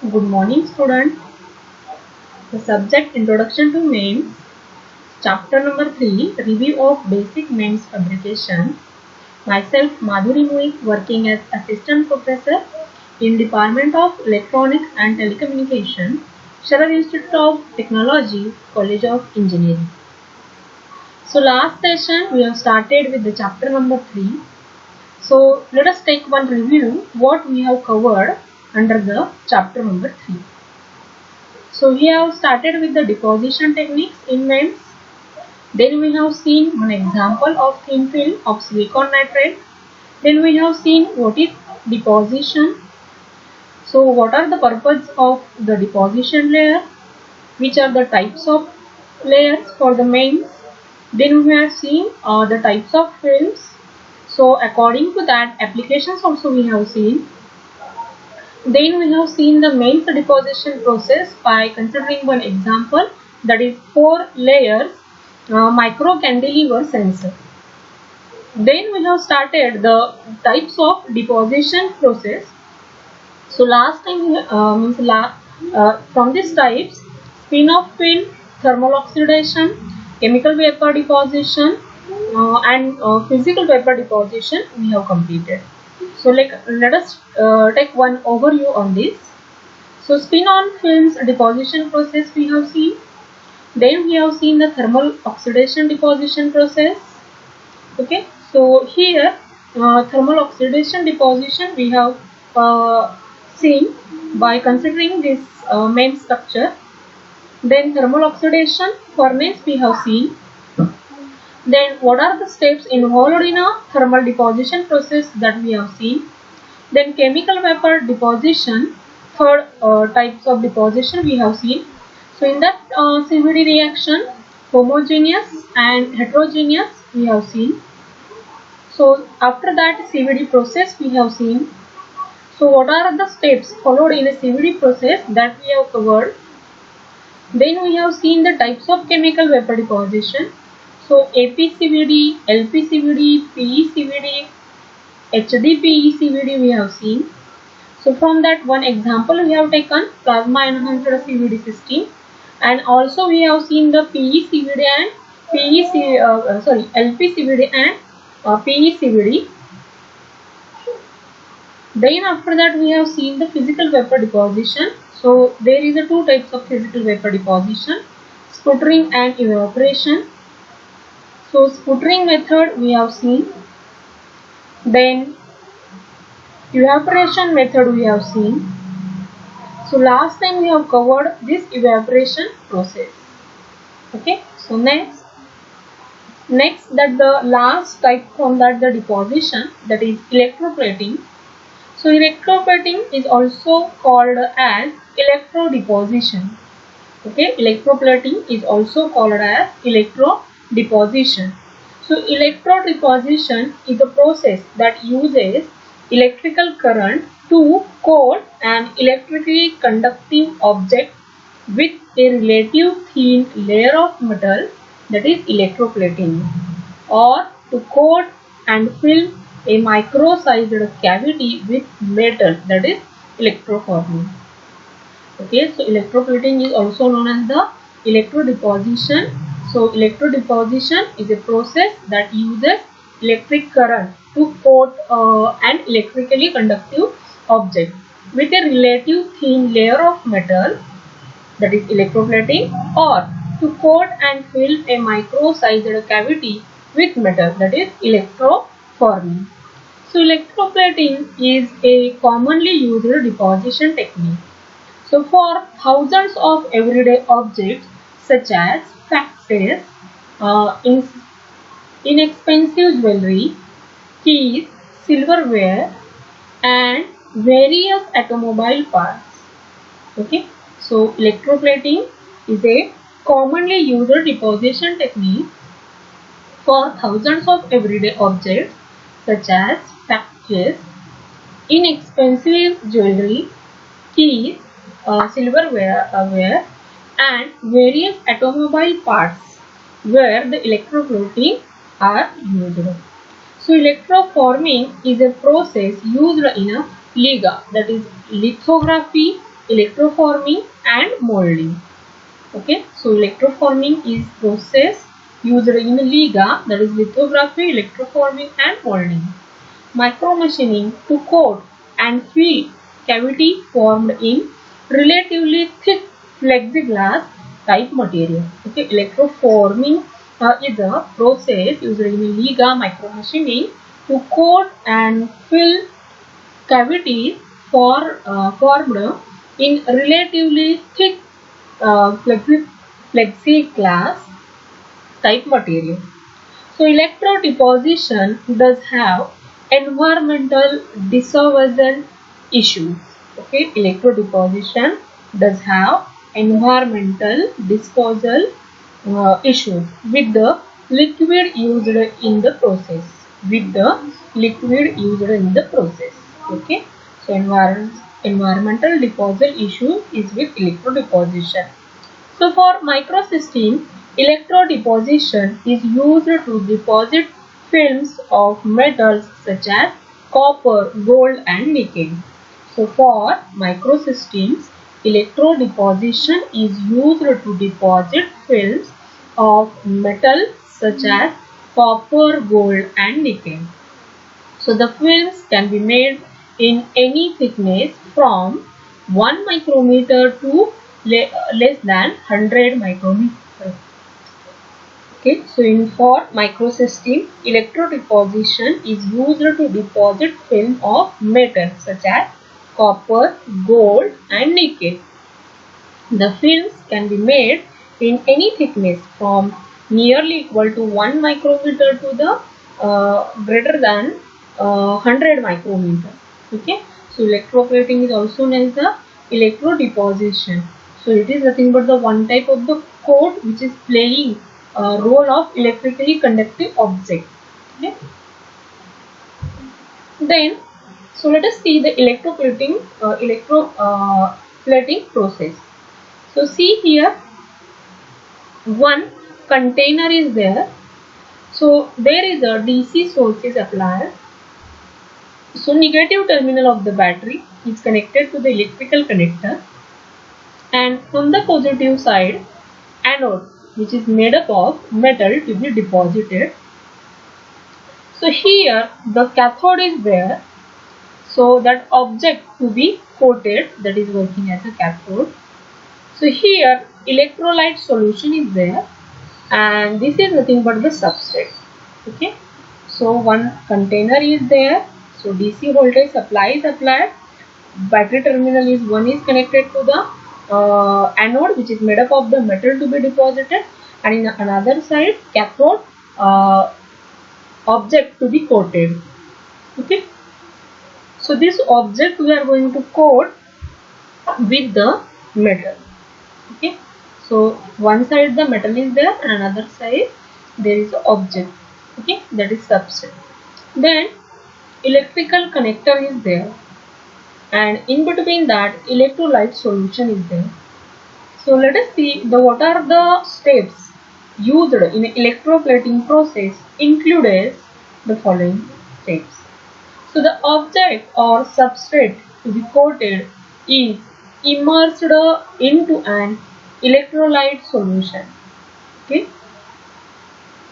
Good morning, students. The subject Introduction to MEMS, chapter number 3, Review of Basic MEMS Fabrication. Myself, Madhuri Muik, working as Assistant Professor in Department of Electronics and Telecommunication, Sharar Institute of Technology, College of Engineering. So last session we have started with the chapter number 3. So let us take one review what we have covered under the chapter number 3. So we have started with the deposition techniques in MEMS. Then we have seen one example of thin film of silicon nitride. Then we have seen what is deposition. So what are the purpose of the deposition layer? Which are the types of layers for the MEMS? Then we have seen the types of films. So according to that, applications also we have seen. Then we have seen the MEMS deposition process by considering one example, that is 4 layers micro cantilever sensor. Then we have started the types of deposition process. So last time from these types, spin-off film, thermal oxidation, chemical vapor deposition, and physical vapor deposition we have completed. So let us take one overview on this. So spin-on films deposition process we have seen. Then we have seen the thermal oxidation deposition process. Okay, so here thermal oxidation deposition we have seen by considering this main structure. Then thermal oxidation furnace we have seen. Then what are the steps involved in a thermal deposition process that we have seen. Then chemical vapor deposition, third types of deposition we have seen. So in that CVD reaction, homogeneous and heterogeneous we have seen. So after that CVD process we have seen. So what are the steps followed in a CVD process that we have covered. Then we have seen the types of chemical vapor deposition. So APCVD, LPCVD, PECVD, HDPECVD we have seen. So from that one example we have taken plasma enhanced CVD system, and also we have seen the PECVD and LPCVD and PECVD. Then after that we have seen the physical vapor deposition. So there is a 2 types of physical vapor deposition, sputtering and evaporation. So sputtering method we have seen. Then evaporation method we have seen. So last time we have covered this evaporation process. Okay, so next that the last type from that the deposition, that is electroplating. So electroplating is also called as electrodeposition. Okay, electroplating is also called as electrodeposition. So electrodeposition is a process that uses electrical current to coat an electrically conducting object with a relative thin layer of metal, that is electroplating, or to coat and fill a micro-sized cavity with metal, that is electroforming. Okay, so electroplating is also known as the electrodeposition. So electrodeposition is a process that uses electric current to coat an electrically conductive object with a relative thin layer of metal, that is electroplating, or to coat and fill a micro-sized cavity with metal, that is electroforming. So electroplating is a commonly used deposition technique. So for thousands of everyday objects such as faxes, inexpensive jewelry, keys, silverware, and various automobile parts. Okay, so electroplating is a commonly used deposition technique for thousands of everyday objects such as faxes, inexpensive jewelry, keys, silverware, and various automobile parts where the electroplating are used. So electroforming is a process used in a LIGA, that is lithography, electroforming and molding. Okay, so electroforming is process used in LIGA, that is lithography, electroforming and molding. Micromachining to coat and fill cavity formed in relatively thick plexiglass type material. Okay, electroforming is a process used in LIGA micromachining to coat and fill cavities formed in relatively thick plexiglass type material. So electrodeposition does have environmental dissolvent issues. Okay, electrodeposition does have environmental disposal issues with the liquid used in the process. With the liquid used in the process. Okay, so environmental disposal issue is with electrodeposition. So for microsystem, electrodeposition is used to deposit films of metals such as copper, gold and nickel. So for microsystems, electrodeposition is used to deposit films of metal such as copper, gold and nickel. So the films can be made in any thickness from 1 micrometer to less than 100 micrometer. Okay, so for microsystem, electrodeposition is used to deposit film of metal such as copper, gold and nickel. The films can be made in any thickness from nearly equal to 1 micrometer to the greater than 100 micrometer. Okay, so electroplating is also known as the electrodeposition. So it is nothing but the one type of the coat which is playing a role of electrically conductive object. Okay. Then, so let us see the electroplating process. So see here, one container is there. So there is a DC source is applied. So negative terminal of the battery is connected to the electrical connector, and from the positive side, anode which is made up of metal to be deposited. So here the cathode is there, so that object to be coated, that is working as a cathode. So here electrolyte solution is there, and this is nothing but the substrate. Okay, so one container is there, so DC voltage supply is applied, battery terminal is connected to the anode which is made up of the metal to be deposited, and in another side cathode object to be coated. Okay, so this object we are going to coat with the metal. Okay, so one side the metal is there and another side there is object. Okay, that is substrate. Then electrical connector is there, and in between that electrolyte solution is there. So let us see what are the steps used in electroplating process included the following steps. So the object or substrate to be coated is immersed into an electrolyte solution. Okay,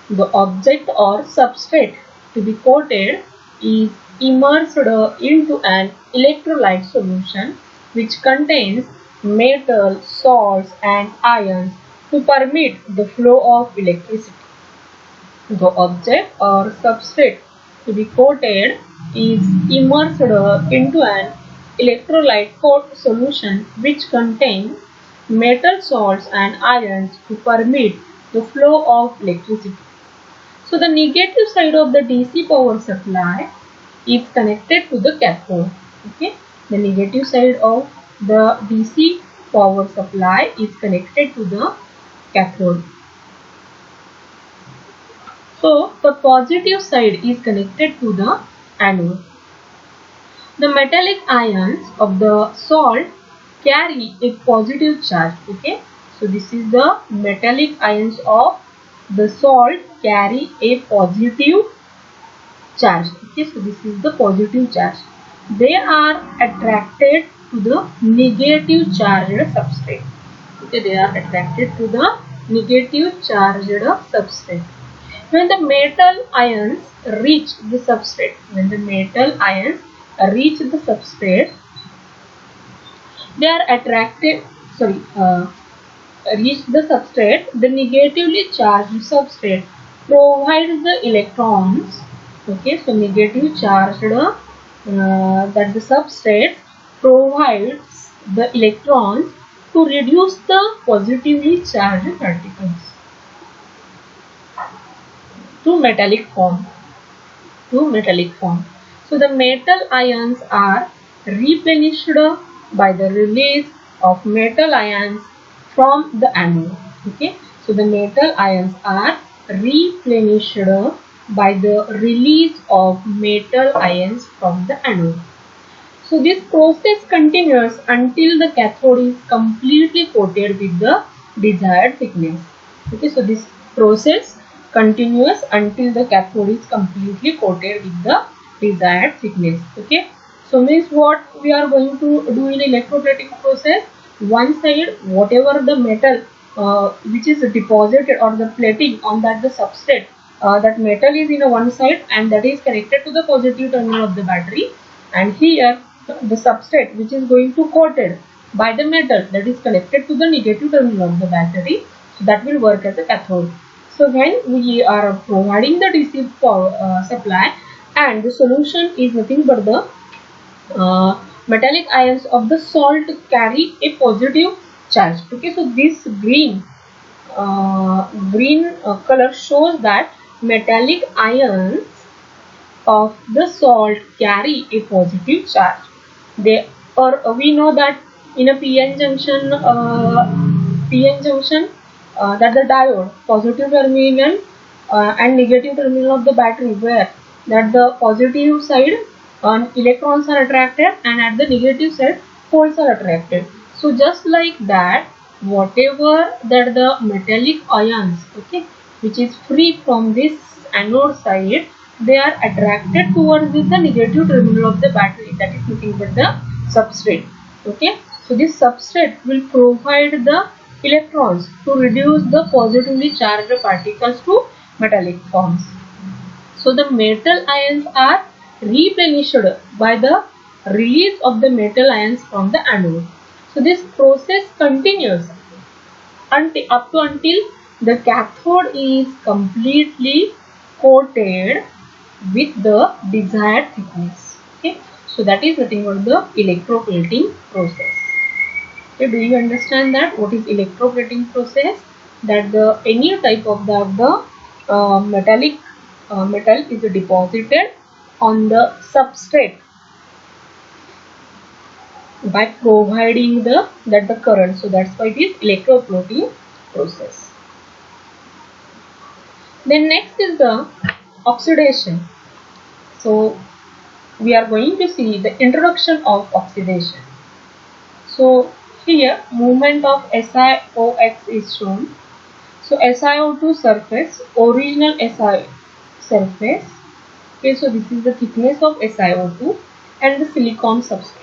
the object or substrate to be coated is immersed into an electrolyte solution which contains metal, salts and ions to permit the flow of electricity. The object or substrate to be coated is immersed into an electrolyte coat solution which contains metal, salts and ions to permit the flow of electricity. So the negative side of the DC power supply is connected to the cathode. Okay, the negative side of the DC power supply is connected to the cathode. So the positive side is connected to the anode. The metallic ions of the salt carry a positive charge. Okay, so this is the metallic ions of the salt carry a positive charge. Okay, so this is the positive charge. They are attracted to the negative charged substrate. Okay, they are attracted to the negative charged substrate. When the metal ions reach the substrate, they are attracted. Reach the substrate. The negatively charged substrate provides the electrons. Okay, so negative charged that the substrate provides the electrons to reduce the positively charged particles to metallic form. So the metal ions are replenished by the release of metal ions from the anode. Okay, so the metal ions are replenished by the release of metal ions from the anode. So this process continues until the cathode is completely coated with the desired thickness. Okay, so this process continues until the cathode is completely coated with the desired thickness. Okay, so means what we are going to do in electroplating process, one side whatever the metal which is deposited or the plating on that the substrate, that metal is in a one side and that is connected to the positive terminal of the battery, and here the substrate which is going to coated by the metal that is connected to the negative terminal of the battery, so that will work as a cathode. So when we are providing the DC power supply, and the solution is nothing but the metallic ions of the salt carry a positive charge. Okay, so this green color shows that metallic ions of the salt carry a positive charge. We know that in a PN junction, that the diode positive terminal and negative terminal of the battery, where that the positive side electrons are attracted and at the negative side holes are attracted. So just like that, whatever that the metallic ions, okay, which is free from this anode side, they are attracted towards the negative terminal of the battery, that is nothing but the substrate. Okay, so this substrate will provide the electrons to reduce the positively charged particles to metallic forms. So the metal ions are replenished by the release of the metal ions from the anode. So this process continues until the cathode is completely coated with the desired thickness. Okay, so that is nothing but the electroplating process. Okay, do you understand that what is electroplating process? That the any type of the metal is deposited on the substrate by providing the current. So that's why it is electroplating process. Then next is the oxidation. So we are going to see the introduction of oxidation. So here movement of SiOX is shown. So SiO2 surface, original Si surface. Okay, so this is the thickness of SiO2 and the silicon substrate.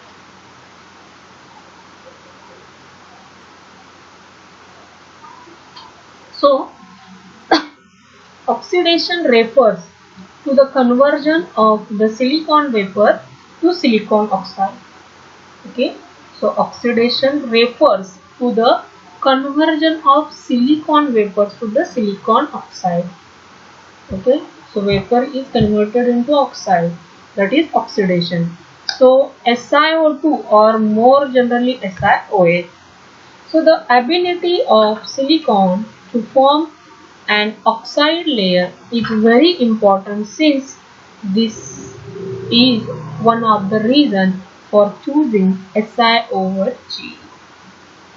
So oxidation refers to the conversion of the silicon vapor to silicon oxide. Okay, so oxidation refers to the conversion of silicon vapor to the silicon oxide. Okay, so vapor is converted into oxide, that is oxidation. So SiO2 or more generally SiOH. So the ability of silicon to form an oxide layer is very important, since this is one of the reasons for choosing Si over G.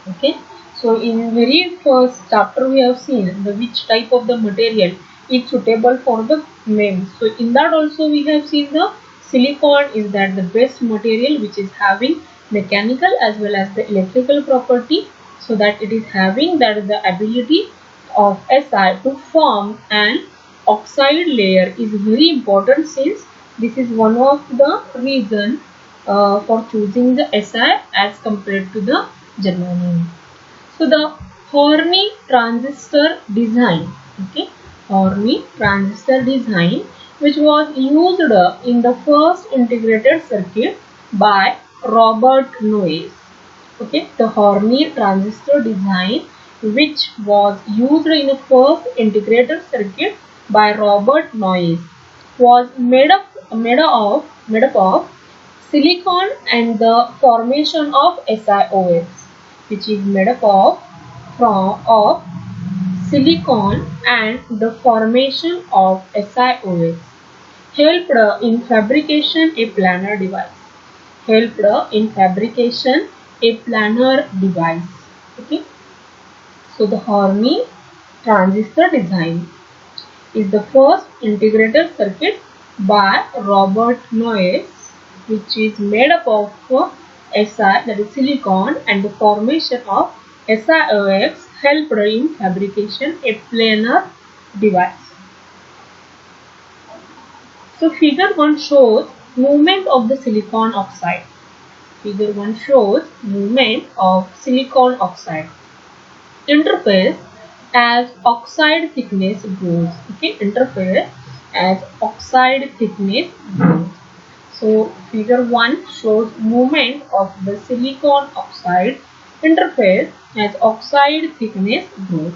Okay, so in very first chapter we have seen the which type of the material is suitable for the MEMS. So in that also we have seen the silicon is that the best material which is having mechanical as well as the electrical property, so that it is having that the ability of Si to form an oxide layer is very important, since this is one of the reason for choosing the SI as compared to the germanium. So the Horny transistor design, okay, Horny transistor design, which was used in the first integrated circuit by Robert Noyce. Okay, the Horny transistor design, which was used in the first integrated circuit by Robert Noyce, was made up of silicon and the formation of SiOx, which is made up of silicon and the formation of SiOx, helped in fabrication a planar device. Helped in fabrication a planar device. Okay. So the Horny transistor design is the first integrated circuit by Robert Noyce, which is made up of Si, that is silicon, and the formation of SiOx, helped in fabrication a planar device. So figure 1 shows movement of the silicon oxide. Figure 1 shows movement of silicon oxide. Interface as oxide thickness grows. Okay, interface as oxide thickness grows. So figure 1 shows movement of the silicon oxide interface as oxide thickness grows.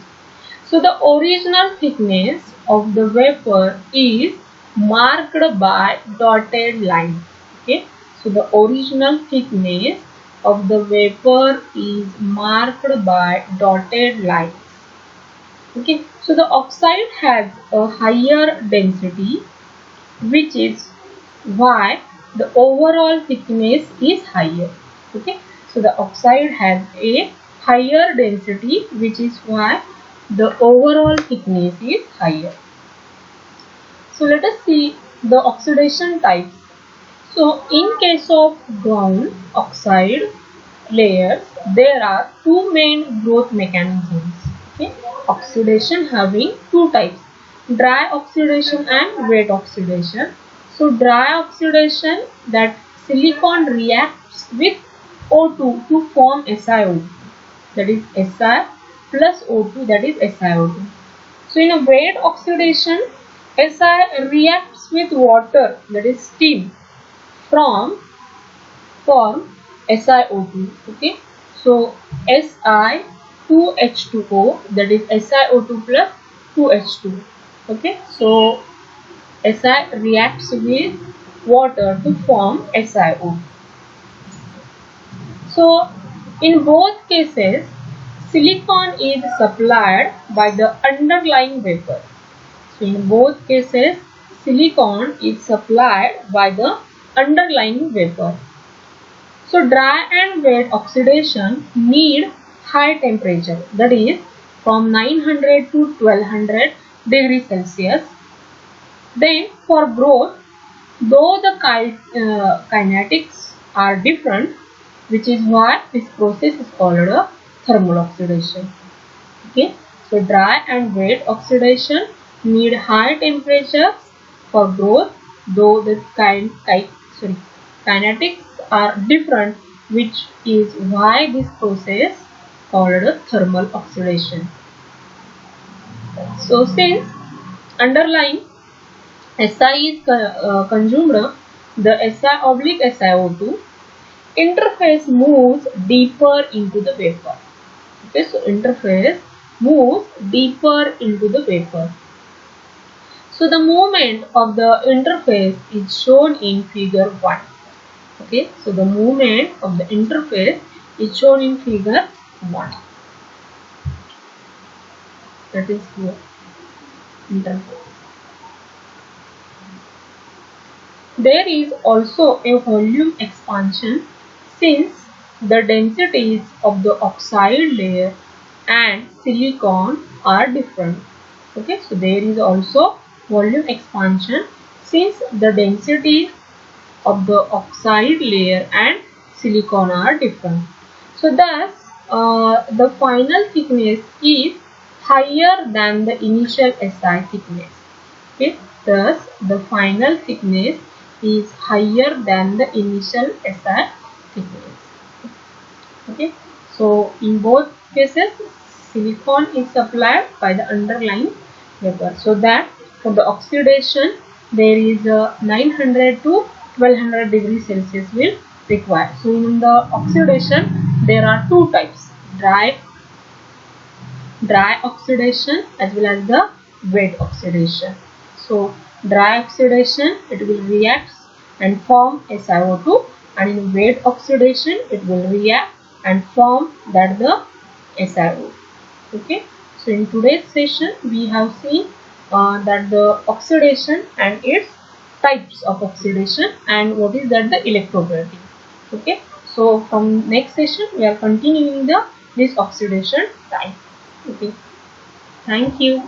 So the original thickness of the vapor is marked by dotted lines. Okay, so the original thickness of the vapor is marked by dotted lines. Okay, so the oxide has a higher density, which is why the overall thickness is higher. Okay, so the oxide has a higher density, which is why the overall thickness is higher. So let us see the oxidation types. So in case of ground oxide layers, there are two main growth mechanisms. Okay, oxidation having two types: dry oxidation and wet oxidation. So dry oxidation, that silicon reacts with O2 to form SiO2, that is Si plus O2, that is SiO2. So in a wet oxidation, Si reacts with water, that is steam, from form SiO2. Okay, so Si2H2O, that is SiO2 plus 2H2. Okay, so Si reacts with water to form SiO. So in both cases, silicon is supplied by the underlying vapor. So in both cases, silicon is supplied by the underlying vapor. So dry and wet oxidation need high temperature, that is from 900 to 1200 degrees Celsius. Then for growth, though the kinetics are different, which is why this process is called a thermal oxidation. Okay, so dry and wet oxidation need high temperatures for growth, though the kinetics are different, which is why this process called a thermal oxidation. So since underlying Si is consumed, the Si oblique SiO2 interface moves deeper into the vapor. Okay, so interface moves deeper into the vapor. So the movement of the interface is shown in figure 1. Okay, so the movement of the interface is shown in figure 1. That is here, interface. There is also a volume expansion since the densities of the oxide layer and silicon are different. Okay, so there is also volume expansion since the densities of the oxide layer and silicon are different. So thus the final thickness is higher than the initial Si thickness. Okay, thus the final thickness is higher than the initial SR thickness. Okay, so in both cases silicon is supplied by the underlying vapor, so that for the oxidation there is a 900 to 1200 degrees Celsius will require. So in the oxidation there are two types, dry oxidation as well as the wet oxidation. So dry oxidation, it will react and form SiO2, and in wet oxidation it will react and form that the SiO. Okay, so in today's session we have seen that the oxidation and its types of oxidation and what is that the electroplating. Okay, so from next session we are continuing this oxidation type. Okay, thank you.